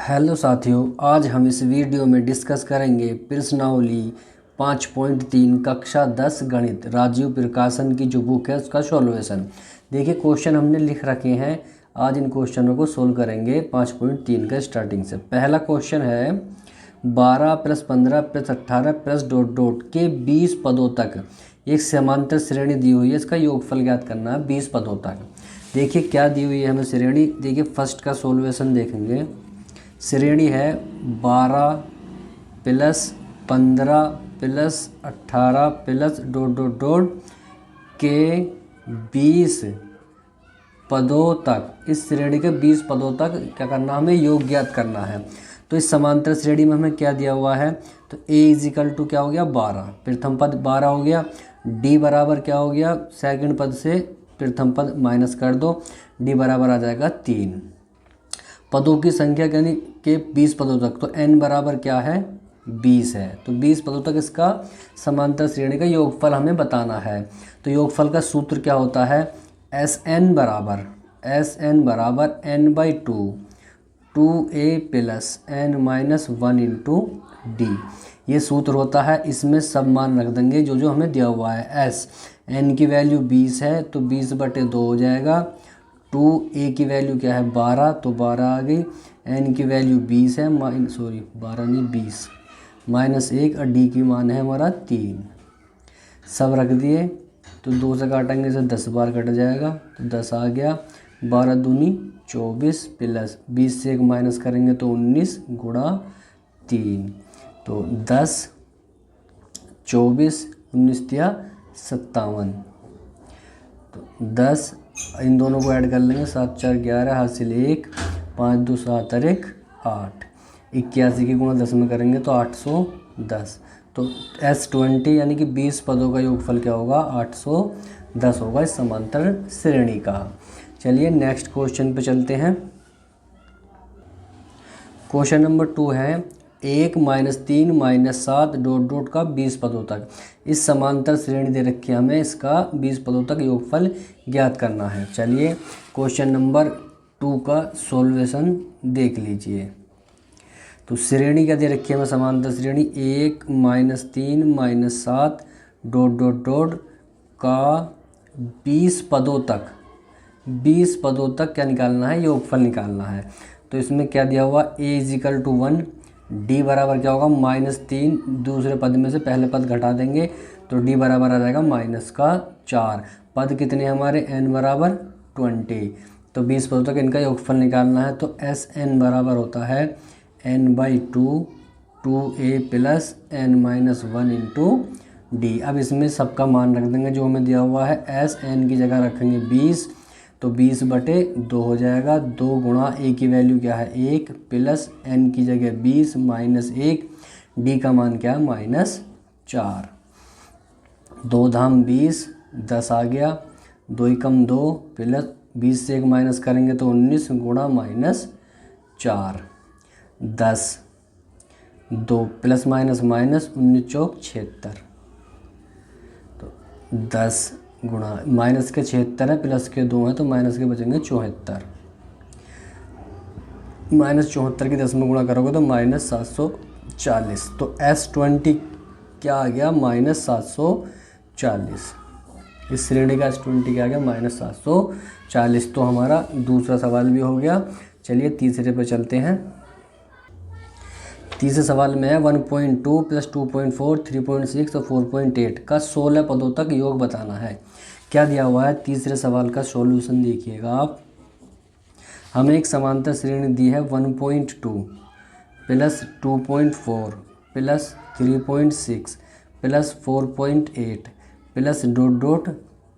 Hello साथियों, आज हम इस वीडियो में डिस्कस करेंगे प्रश्नावली 5.3 कक्षा 10 गणित राजीव प्रकाशन की जो बुक है उसका सॉल्यूशन। देखिए क्वेश्चन हमने लिख रखे हैं, आज इन क्वेश्चनों को सोल्व करेंगे 5.3 का स्टार्टिंग से। पहला क्वेश्चन है 12 + 15 + 18 + डॉट डॉट के 20 पदों तक एक समांतर श्रेणी दी हुई है, इसका योगफल ज्ञात करना है 20 पदों तक। देखिए क्या दी हुई है हमें श्रेणी। देखिए फर्स्ट का सॉल्यूशन देखेंगे। श्रेणी है 12 + 15 + 18 + डॉट डॉट डॉट के 20 पदों तक। इस श्रेणी के 20 पदों तक क्या करना, हमें योग ज्ञात करना है। तो इस समांतर श्रेणी में हमें क्या दिया हुआ है, तो a = क्या हो गया 12, प्रथम पद 12 हो गया। d बराबर क्या हो गया, सेकंड पद से प्रथम पद माइनस कर दो, d बराबर आ जाएगा 3। पदों की संख्या यानी के 20 पदों तक, तो n बराबर क्या है 20 है। तो 20 पदों तक इसका समांतर श्रेणी का योगफल हमें बताना है। तो योगफल का सूत्र क्या होता है, Sn बराबर n/2 2a + n-1 × d, ये सूत्र होता है। इसमें सब मान रख देंगे जो जो हमें दिया हुआ है। n की वैल्यू 20 है तो 20/2 हो जाएगा। 2a की वैल्यू क्या है 12, तो 12 आ गई। n की वैल्यू 20 है, 12 नहीं 20 -1, और d की मान है हमारा 3। सब रख दिए तो 2 से काटेंगे तो 10 बार कट जाएगा, तो 10 आ गया। 12 दूनी 24 प्लस 20 से 1 माइनस करेंगे तो 19 × 3, तो 10 24 19 × 57, तो 10 इन दोनों को ऐड कर लेंगे, 7 × 4 = 11, हासिल 1, 5 2 7 और 1 8, 81 की गुणा 10 में करेंगे तो 810। तो S20 यानी कि 20 पदों का योगफल क्या होगा 810 होगा इस समांतर श्रेणी का। चलिए नेक्स्ट क्वेश्चन पे चलते हैं। क्वेश्चन नंबर 2 है 1 - 3 - 7 डॉट डॉट का 20 पदों तक। इस समांतर श्रेणी दे रखी है, हमें इसका 20 पदों तक योगफल ज्ञात करना है। चलिए क्वेश्चन नंबर 2 का सॉल्यूशन देख लीजिए। तो श्रेणी क्या दे रखी है हमें, समांतर श्रेणी 1 - 3 - 7 डॉट डॉट डॉट का 20 पदों तक, 20 पदों तक क्या निकालना है, योगफल निकालना है। तो इसमें क्या दिया हुआ a = 1, d बराबर क्या होगा -3, दूसरे पद में से पहले पद घटा देंगे तो d बराबर आ जाएगा -4। पद कितने हमारे n बराबर 20, तो 20 पदों तक इनका योगफल निकालना है। तो Sn बराबर होता है n/2 2a + n-1 × d। अब इसमें सबका मान रख देंगे जो हमें दिया हुआ है। Sn की जगह रखेंगे 20, तो 20/2 हो जाएगा। 2 × a की वैल्यू क्या है 1 प्लस n की जगह 20 -1, d का मान क्या है -4। 2 धाम 20, 10 आ गया। 2 × 2 प्लस 20 से 1 माइनस करेंगे तो 19 × -4, 10 2 प्लस माइनस माइनस 19 चौक 76, तो 10 गुणा माइनस के 76 है, प्लस के 2 हैं तो माइनस के बचेंगे 74। -74 की 10 में गुणा करोगे तो -740। तो S20 क्या आ गया -740। इस श्रेणी का S20 क्या आ गया -740। तो हमारा दूसरा सवाल भी हो गया। चलिए तीसरे पे चलते हैं। तीसरे सवाल में है 1.2 + 2.4 3.6 और 4.8 का 16 पदों तक योग बताना है। क्या दिया हुआ है, तीसरे सवाल का सॉल्यूशन देखिएगा आप। हमें एक समांतर श्रेणी दी है 1.2 + 2.4 + 3.6 + 4.8 + डॉट डॉट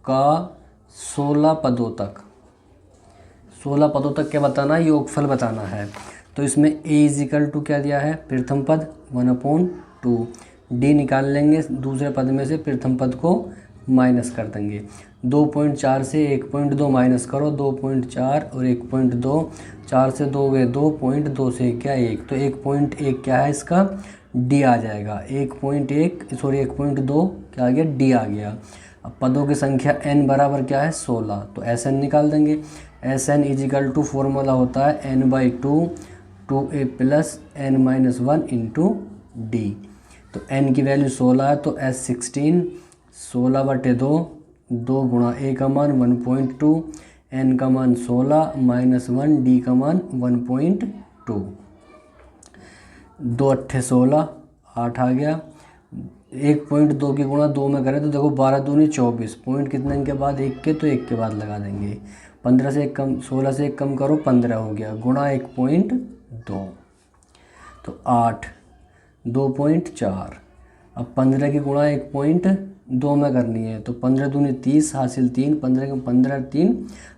का 16 पदों तक। 16 पदों तक क्या बताना है, योगफल बताना है। तो इसमें a = क्या दिया है, प्रथम पद 1/2, d निकाल लेंगे, दूसरे पद में से प्रथम पद को माइनस कर देंगे। 2.4 से 1.2 माइनस करो, 2.4 और 1.2, 4 से 2 गए 2.2 से क्या 1, तो 1.1 क्या है इसका d आ जाएगा। 1.2 क्या आ गया d आ गया। अब पदों की संख्या n बराबर क्या है 16, तो Sn निकाल देंगे। Sn = फॉर्मूला होता है n/2 2a plus n minus 1 into D. तो n की वैल्यू 16 है तो s 16, 16/2, 2 गुणा a का मान 1.2, n का मान 16 माइनस 1, d का मान 1.2। 2 अट्ठे 16, 8 आ गया। 1.2 की गुणा 2 में करें तो देखो 12 दूनी 24, पॉइंट कितने के बाद 1 के, तो 1 के बाद लगा देंगे। 15 से 1 कम, 16 से 1 कम करो 15 हो गया, गुणा 1.2 तो 8, 2.4। अब 15 की गुणा 1.2 में करनी है तो 15 दूनी 30, हासिल 3, 15 के 15 3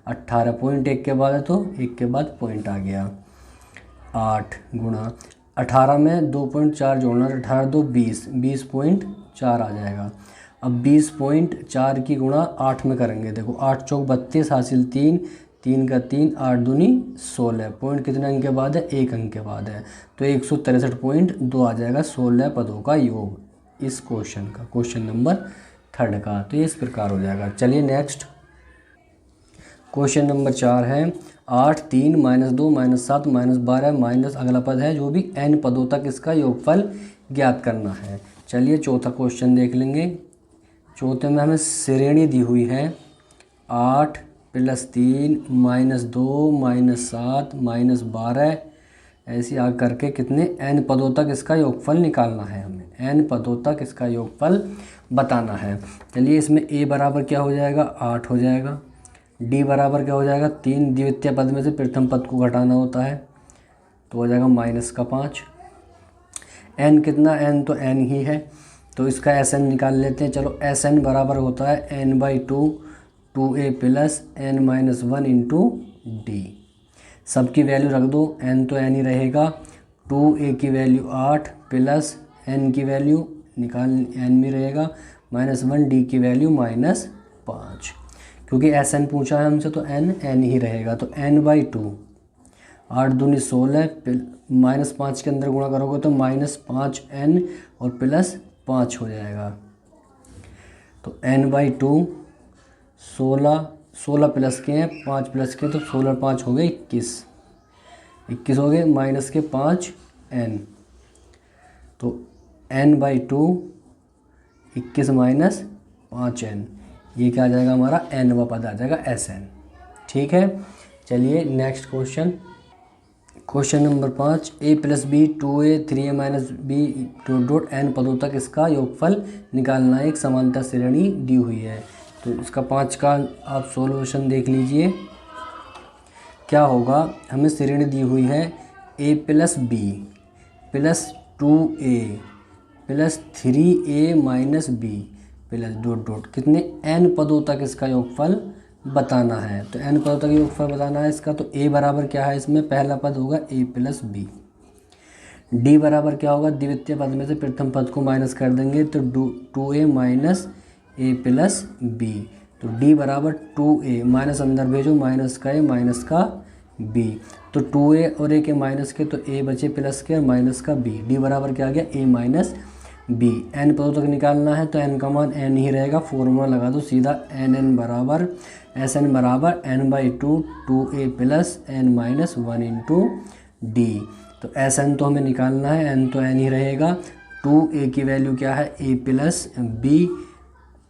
18, पॉइंट 1 के बाद है तो 1 के बाद पॉइंट आ गया। 8 गुणा 18 में 2.4 जोड़ना, 18 2 20, 20.4 आ जाएगा। अब 20.4 की गुणा 8 में करेंगे, देखो 8 चौक 32, हासिल 3, 3 का 3, 8 दूनी 16, पॉइंट कितने अंक के बाद है, 1 अंक के बाद है तो 163.2 आ जाएगा 16 पदों का योग इस क्वेश्चन का, क्वेश्चन नंबर 3 का। तो ये इस प्रकार हो जाएगा। चलिए नेक्स्ट क्वेश्चन नंबर 4 है 8 3 माइनस 2 माइनस 7 माइनस 12 माइनस अगला पद है जो भी n पदों तक इसका योगफल ज्ञात करना है। चलिए चौथा क्वेश्चन देख लेंगे। चौथे में हमें श्रेणी दी हुई है 8 प्लस 3 माइनस 2 माइनस 7 माइनस 12, ऐसी आग करके कितने n पदों तक इसका योगफल निकालना है, हमें n पदों तक इसका योगफल बताना है। चलिए इसमें a बराबर क्या हो जाएगा, 8 हो जाएगा। d बराबर क्या हो जाएगा, 3, द्वितीय पद में से प्रथम पद को घटाना होता है तो हो जाएगा -5। n कितना, n तो n ही है तो इसका Sn निकाल लेते हैं। चलो Sn बराबर होता है n/2 2a plus n minus 1 into D. सबकी वैल्यू रख दो, n तो n ही रहेगा, 2a की वैल्यू 8 प्लस n की वैल्यू निकाल n में रहेगा -1, d की वैल्यू -5। क्योंकि Sn पूछा है हमसे तो n ही रहेगा तो n/2, 8 दूनी 16, -5 के अंदर गुणा करोगे तो -5n और +5 हो जाएगा तो n/2 16 प्लस के हैं, 5 प्लस के तो 16 5 हो गए 21 हो गए, माइनस के 5n तो n/2 21 माइनस 5n, ये क्या आ जाएगा हमारा nवा पद आ जाएगा Sn। ठीक है। चलिए next question, question number 5 a plus b 2a 3a minus b dot n पदों तक इसका योगफल निकालना है। एक समांतर श्रेणी दी हुई है तो इसका 5 का आप सॉल्यूशन देख लीजिए। क्या होगा, हमें श्रेणी दी हुई है a plus b plus 2a plus 3a minus b plus dot कितने n पदों तक इसका योगफल बताना है। तो n पदों तक योगफल बताना है इसका, तो a बराबर क्या है, इसमें पहला पद होगा a प्लस बी। d बराबर क्या होगा, द्वितीय पद में से प्रथम पद को माइनस कर देंगे तो 2a minus a plus b. तो d बराबर 2a, माइनस अंदर भेजो, माइनस का a माइनस का b, तो 2a और a के माइनस के तो a बचे प्लस के और माइनस का b, d बराबर क्या आ गया a माइनस b। n पदों तक निकालना है तो n का मान n ही रहेगा, फॉर्मूला लगा दो सीधा, n बराबर Sn बराबर n/2 2a plus n minus 1 into D. तो Sn तो हमें निकालना है, n तो n ही रहेगा, 2a की वैल्यू क्या है a plus b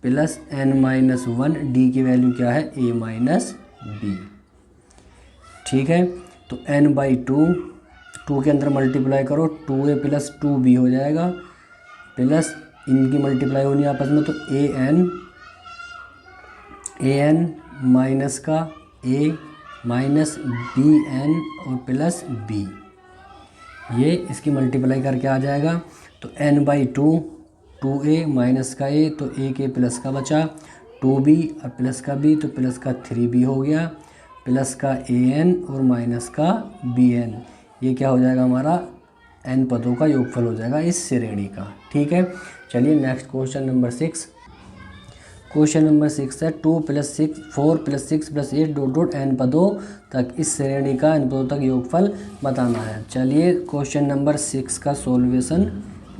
plus n minus 1, D की वैल्यू क्या है a माइनस b। ठीक है। तो n/2 2 के अंदर मल्टीप्लाई करो, 2a प्लस 2b हो जाएगा, प्लस इनकी मल्टीप्लाई होनी आपस में तो an माइनस का a माइनस bn और प्लस b, ये इसकी मल्टीप्लाई करके आ जाएगा। तो n/2 2a माइनस का a तो a के प्लस का बचा, 2b और प्लस का b तो प्लस का 3b हो गया, प्लस का an और माइनस का bn, ये क्या हो जाएगा हमारा n पदों का योगफल हो जाएगा इस श्रेणी का। ठीक है। चलिए next question number 6। Question number 6 है 2 plus 6 4 plus 6 plus 8 dot n पदों तक इस श्रेणी का n पदों तक योगफल बताना है। चलिए क्वेश्चन नंबर 6 का सॉल्यूशन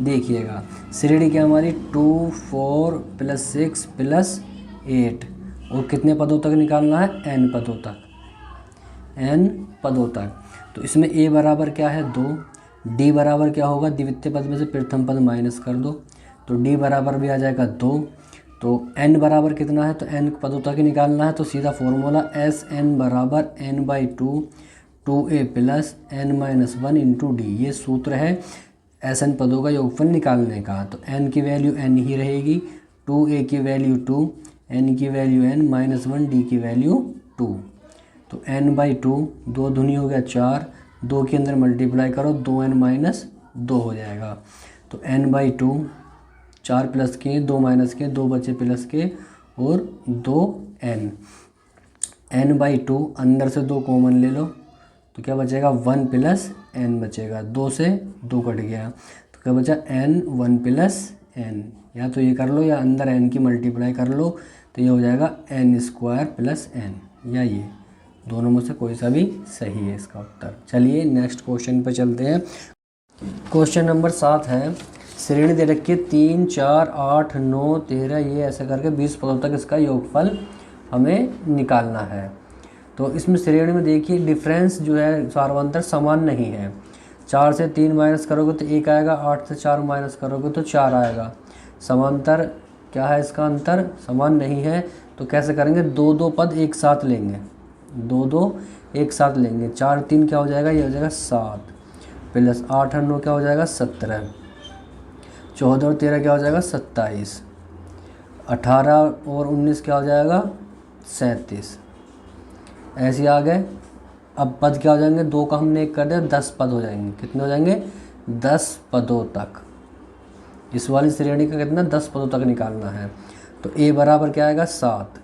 देखिएगा। श्रेणी क्या हमारी 2 4 प्लस 6 प्लस 8 और कितने पदों तक निकालना है, n पदों तक, n पदों तक। तो इसमें a बराबर क्या है 2, d बराबर क्या होगा, द्वितीय पद में से प्रथम पद माइनस कर दो तो d बराबर भी आ जाएगा 2। तो n बराबर कितना है, तो n पदों तक ही निकालना है, तो सीधा फॉर्मूला Sn बराबर n/2 2a plus n-1 into D, ये सूत्र है Sn पदों का योगफल निकालने का। तो n की वैल्यू n ही रहेगी, 2a की वैल्यू 2, n की वैल्यू n, -1 d की वैल्यू 2। तो n/2, 2 दूनी हो गया 4, 2 के अंदर मल्टीप्लाई करो 2n-2 हो जाएगा। तो n/2, 4 प्लस के 2 माइनस के 2 बचे प्लस के और 2n, n/2 अंदर से 2 कॉमन ले लो तो क्या बचेगा 1 प्लस n बचेगा, 2 से 2 कट गया तो क्या बचा n 1 प्लस n, या तो ये कर लो या अंदर n की मल्टीप्लाई कर लो तो ये हो जाएगा n² प्लस n, या ये दोनों में से कोई सा भी सही है इसका उत्तर। चलिए नेक्स्ट क्वेश्चन पे चलते हैं। क्वेश्चन नंबर 7 है, श्रेणी दे रखी है 3, 4, 8, 9, 13, ये ऐसे करके 20 पदों तक इसका योगफल हमें निकालना है। तो इसमें श्रेणी में देखिए डिफरेंस जो है सार्वंतर समान नहीं है, 4 से 3 माइनस करोगे तो 1 आएगा, 8 से 4 माइनस करोगे तो 4 आएगा। समांतर क्या है, इसका अंतर समान नहीं है, तो कैसे करेंगे, 2 पद एक साथ लेंगे, 2 एक साथ लेंगे, 4 3 क्या हो जाएगा, ये हो जाएगा 7 प्लस 8 और 9 क्या हो जाएगा 17, 14 और 13 क्या हो जाएगा 27, 18 और 19 क्या हो जाएगा 37, ऐसे आ गए। अब पद क्या हो जाएंगे, 2 का हमने 1 कर दिया, 10 पद हो जाएंगे, कितने हो जाएंगे 10 पदों तक। इस वाली श्रेणी का कितना 10 पदों तक निकालना है। तो a बराबर क्या आएगा 7,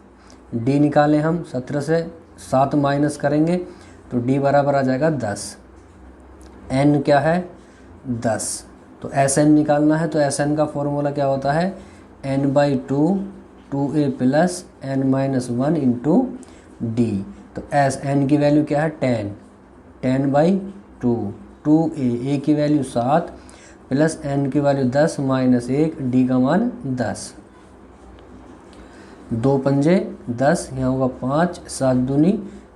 d निकालें हम 17 से 7 माइनस करेंगे तो d बराबर आ जाएगा 10, n क्या है 10, तो Sn निकालना है, तो Sn का फॉर्मूला क्या होता है n/2 2a plus n-1 into D. तो Sn की वैल्यू क्या है 10, 10/2, 2a की वैल्यू 7 प्लस n की वैल्यू 10 माइनस 1, d का मान 10, 2 पंजे 10, यहाँ होगा 5, 7 दूनी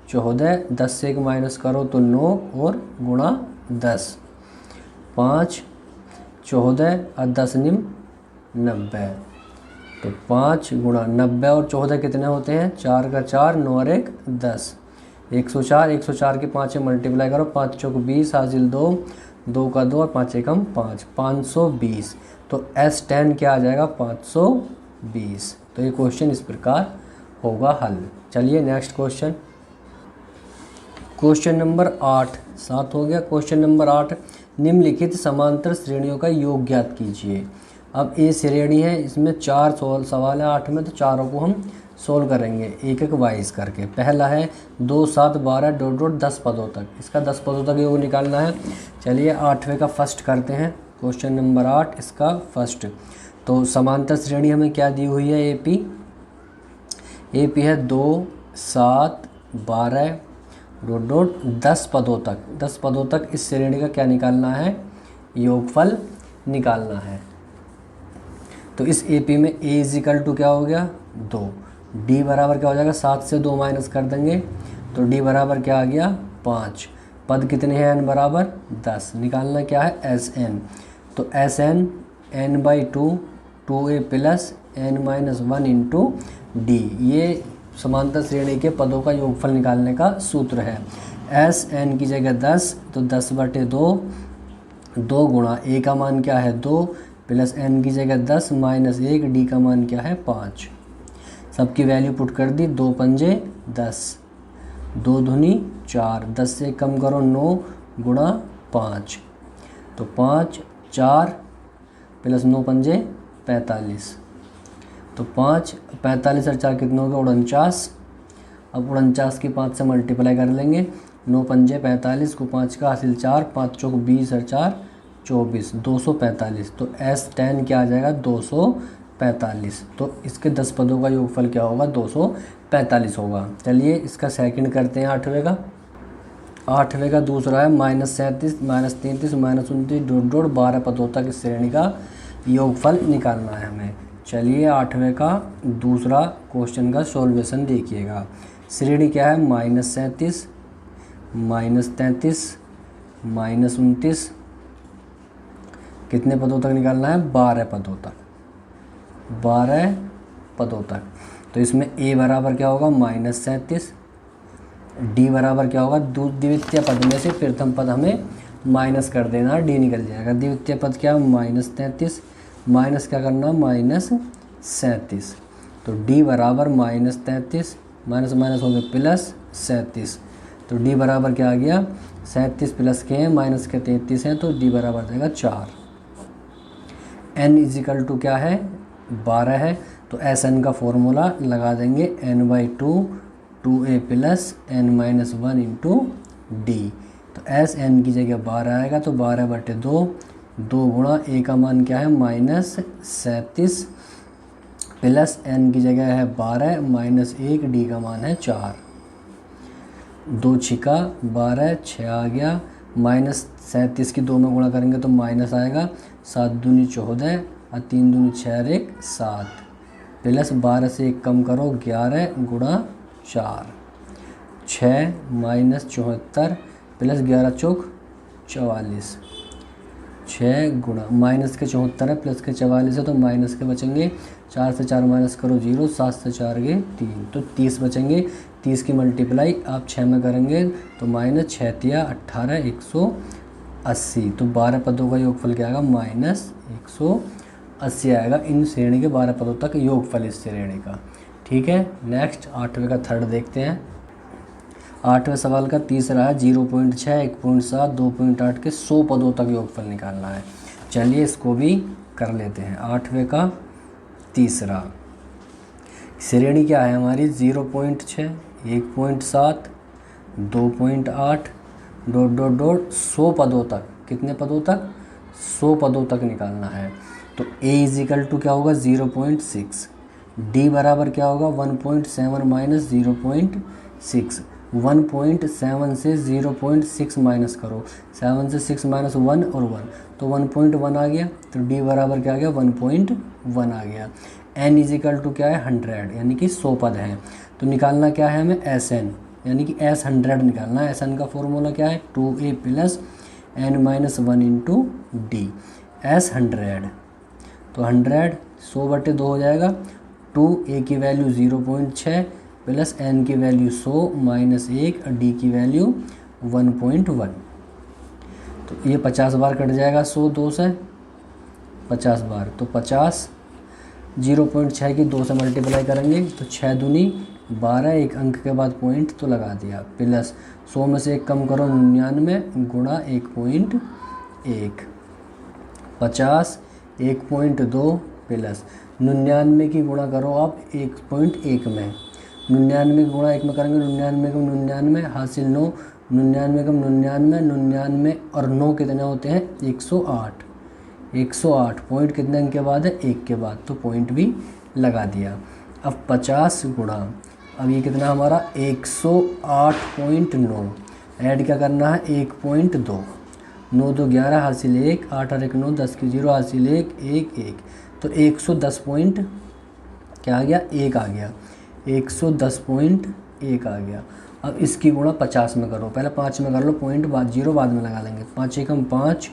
14, 10 से 1 माइनस करो तो 9 और गुणा 10, 5 14 और 10 निम 90, तो 5 गुणा 90 और 14 कितने होते हैं, 4 का 4, 9 और 1 10, 104, 104 के 5 से मल्टीप्लाई करो, 5 चौक 20 हासिल 2, 2 का 2 और 5 एकम 5, 520। तो S10 क्या आ जाएगा 520। तो ये क्वेश्चन इस प्रकार होगा हल। चलिए नेक्स्ट क्वेश्चन, क्वेश्चन नंबर 8, 7 हो गया। क्वेश्चन नंबर 8, निम्नलिखित समांतर श्रेणियों का योग ज्ञात कीजिए। अब ये श्रेणी है, इसमें 4 सवाल है 8 में, तो चारों को हम सोल्व करेंगे एक एक वाइज करके। पहला है 2, 7, 12 ... 10 पदों तक, इसका 10 पदों तक योग निकालना है। चलिए 8वें का फर्स्ट करते हैं, क्वेश्चन नंबर 8 इसका फर्स्ट। तो समांतर श्रेणी हमें क्या दी हुई है, एपी है 2, 7, 12 ... 10 पदों तक, 10 पदों तक इस श्रेणी का क्या निकालना है, योगफल निकालना है। तो इस एपी में a = क्या हो गया 2, d बराबर क्या हो जाएगा 7 से 2 माइनस कर देंगे तो d बराबर क्या आ गया 5, पद कितने हैं n बराबर 10, निकालना क्या है Sn। तो Sn n/2 2a plus n-1 into D, ये समांतर श्रेणी के पदों का योगफल निकालने का सूत्र है। Sn की जगह 10, तो 10/2, 2 गुणा a का मान क्या है 2 प्लस n की जगह 10 माइनस 1, d का मान क्या है 5। सबकी वैल्यू पुट कर दी, 2 पंजे 10, 2 दूनी 4, 10 से कम करो 9 गुणा 5, तो 5 4 प्लस 9 पंजे 45, तो 5 45 और 4 कितने हो गए 49। अब 49 की 5 से मल्टीप्लाई कर लेंगे, 9 पंजे 45 को 5 का हासिल 4, 5 चौक 20 और 4 24, 245। तो S10 क्या आ जाएगा 245। तो इसके 10 पदों का योगफल क्या होगा 245 होगा। चलिए इसका सेकंड करते हैं 8वें का। 8वें का दूसरा है -37 -33 -29 ... 12 पदों तक इस श्रेणी का योगफल निकालना है हमें। चलिए 8वें का दूसरा क्वेश्चन का सॉल्यूशन देखिएगा। श्रेणी क्या है -37 -33 -29, कितने पदों तक निकालना है? 12 पदों तक, 12 पदों तक। तो इसमें a बराबर क्या होगा? -37, d बराबर क्या होगा? द्वितीय पद में से प्रथम पद हमें माइनस कर देना, d निकल जाएगा। द्वितीय पद क्या? -33, माइनस क्या करना? -37। तो d बराबर -33, माइनस माइनस हो गया +37। तो d बराबर क्या आ गया? 37 प्लस के हैं, माइनस के 33 हैं, तो d बराबर जाएगा 4। n इजिकल टू क्या है? 12 है। तो Sn का फॉर्मूला लगा देंगे, n/2 2a plus n-1 into D. तो Sn की जगह 12 आएगा, तो 12/2, 2 गुणा a का मान क्या है? -37 प्लस n की जगह है 12 -1, d का मान है 4। 2 छिका 12, 6 आ गया, -37 की 2 में गुणा करेंगे तो माइनस आएगा, 7 दूनी 14 और 3 दूनी 6 और 1 7, प्लस 12 से 1 कम करो 11 गुणा 4, 6 -74 प्लस 11 चौक 44, 6 गुणा माइनस के 74 है, प्लस के 44 है, तो माइनस के बचेंगे, 4 से 4 माइनस करो 0, 7 से 4 गए 3, तो 30 बचेंगे। 30 की मल्टीप्लाई आप 6 में करेंगे तो -6 × 18 180। तो 12 पदों का योगफल क्या आएगा? -180 आएगा। इन श्रेणी के 12 पदों तक योगफल इस श्रेणी का। ठीक है, नेक्स्ट 8वें का थर्ड देखते हैं। 8वें सवाल का तीसरा है 0.6, 1.7, 2.8 के 100 पदों तक योगफल निकालना है। चलिए इसको भी कर लेते हैं। 8वें का तीसरा, श्रेणी क्या है हमारी? 0.6, 1.7, 2.8 ... 100 पदों तक। कितने पदों तक? 100 पदों तक निकालना है। तो a इजिकल टू क्या होगा? 0.6, d बराबर क्या होगा? 1.7 माइनस 0.6, 1.7 से 0.6 माइनस करो, 7 से 6 माइनस 1 और 1, तो 1.1 आ गया। तो d बराबर क्या आ गया? 1.1 आ गया। n इजिकल टू क्या है? 100, यानी कि 100 पद हैं। तो निकालना क्या है हमें? Sn, यानी कि S100 निकालना है। Sn का फॉर्मूला क्या है? 2a plus n-1 into D, S100। तो 100 100/2 हो जाएगा। 2a की वैल्यू 0.6 प्लस n की वैल्यू 100 माइनस 1 और d की वैल्यू 1.1। तो ये 50 बार कट जाएगा, 100 2 से 50 बार, तो 50। 0.6 की 2 से मल्टीप्लाई करेंगे तो 6 दूनी 12, एक अंक के बाद पॉइंट तो लगा दिया, प्लस 100 में से 1 कम करो 99 गुणा 1.1, 50 1.2 प्लस 99 की गुणा करो आप 1.1 में, 99 गुणा 1 में करेंगे 99 कम 99 हासिल 9, 99 कम 99, 99 और 9 कितने होते हैं? 108। 108 पॉइंट कितने अंक के बाद है? 1 के बाद, तो पॉइंट भी लगा दिया। अब 50 गुणा, अब ये कितना हमारा? 108.9, ऐड क्या करना है? 1.2, 9 2 11 हासिल 1, 8 और 1 9, 10 की 0 हासिल 1 1 1, तो 110 पॉइंट क्या आ गया? 1 आ गया, 110.1 आ गया। अब इसकी गुणा 50 में करो, पहले 5 में कर लो, पॉइंट बाद 0 बाद में लगा लेंगे। 5 एकम 5,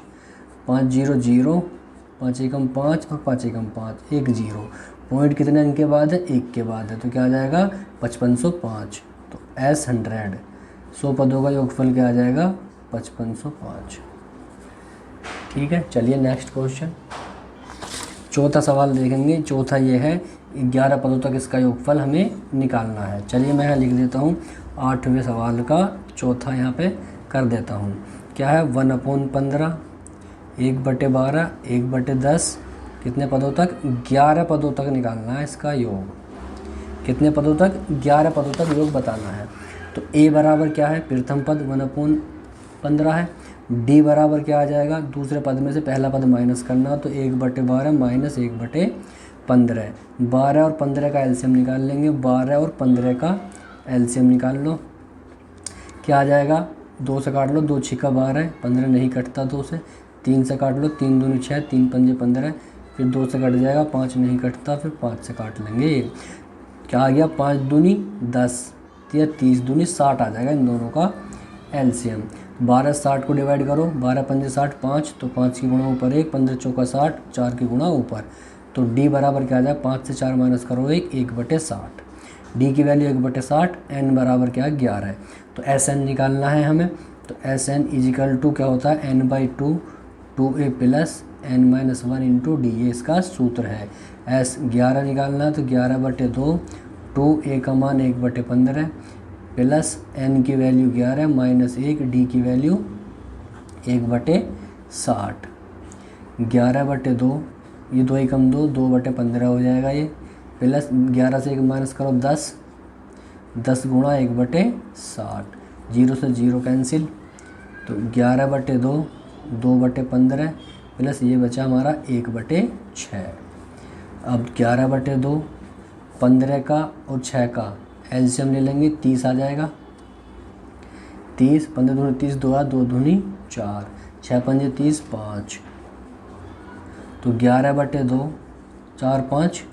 5 0 0, 5 एकम 5 और 5 एकम 5, 1 0, पॉइंट कितने अंक के बाद है? 1 के बाद है, तो क्या आ जाएगा? 5505। तो S100 100 पदों का योगफल क्या आ जाएगा? 5505। ठीक है, चलिए नेक्स्ट क्वेश्चन, चौथा सवाल देखेंगे। चौथा ये है 11 पदों तक इसका योगफल हमें निकालना है। चलिए मैं यहाँ लिख देता हूँ 8वें सवाल का चौथा यहाँ पे कर देता हूँ। क्या है? 1/15, 1/12, 1/10, कितने पदों तक? 11 पदों तक निकालना है इसका योग। कितने पदों तक? 11 पदों तक योग बताना है। तो a बराबर क्या है? प्रथम पद 1/15 है। d बराबर क्या आ जाएगा? दूसरे पद में से पहला पद माइनस करना, तो 1/12 माइनस 1/15, 12 और 15 का एलसीएम निकाल लेंगे। 12 और 15 का एलसीएम निकाल लो, क्या आ जाएगा? 2 से काट लो, 2 छिका 12, 15 नहीं कटता 2 से, 3 से काट लो, 3 दूनी 6, 3 पंजे 15, फिर 2 से कट जाएगा, 5 नहीं कटता, फिर 5 से काट लेंगे। क्या आ गया? 5 दूनी 10 या 30 दूनी 60 आ जाएगा इन दोनों का एलसीएम। 12 60 को डिवाइड करो, 12 पंजे 60 5, तो 5 की गुणा ऊपर 1, 15 चौका 60, 4 की गुणा ऊपर। तो डी बराबर क्या आ जाए, 5 से 4 माइनस करो 1/60। डी की वैल्यू 1/60, एन बराबर क्या है 11 है। तो एस एन निकालना है हमें। तो एस एन इजिकल टू क्या होता है, n/2 2a plus n-1 into D, ये इसका सूत्र है। एस 11 निकालना है, तो 11/2, 2a का मान 1/15 प्लस n की वैल्यू 11 माइनस 1, डी की वैल्यू 1/60। 11/2, ये 2 एकम 2, 2/15 हो जाएगा ये, प्लस 11 से 1 माइनस करो 10, 10 गुणा 1/60, 0 से 0 कैंसिल। तो 11/2, 2/15 प्लस ये बचा हमारा 1/6। अब 11/2, 15 का और 6 का एलसीएम ले लेंगे, 30 आ जाएगा। 30, 15 दूनी 30, 2 2 दूनी 4, 6 पंजे 30 5। तो 11/2, 4 5,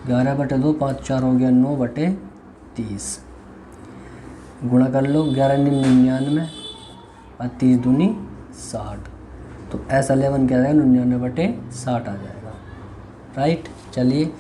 11/2, 5 4 हो गया 9/30। गुणा कर लो, 11 99 और 30 दूनी 60। तो S11 क्या आ जाएगा, 99/60 आ जाएगा। राइट, चलिए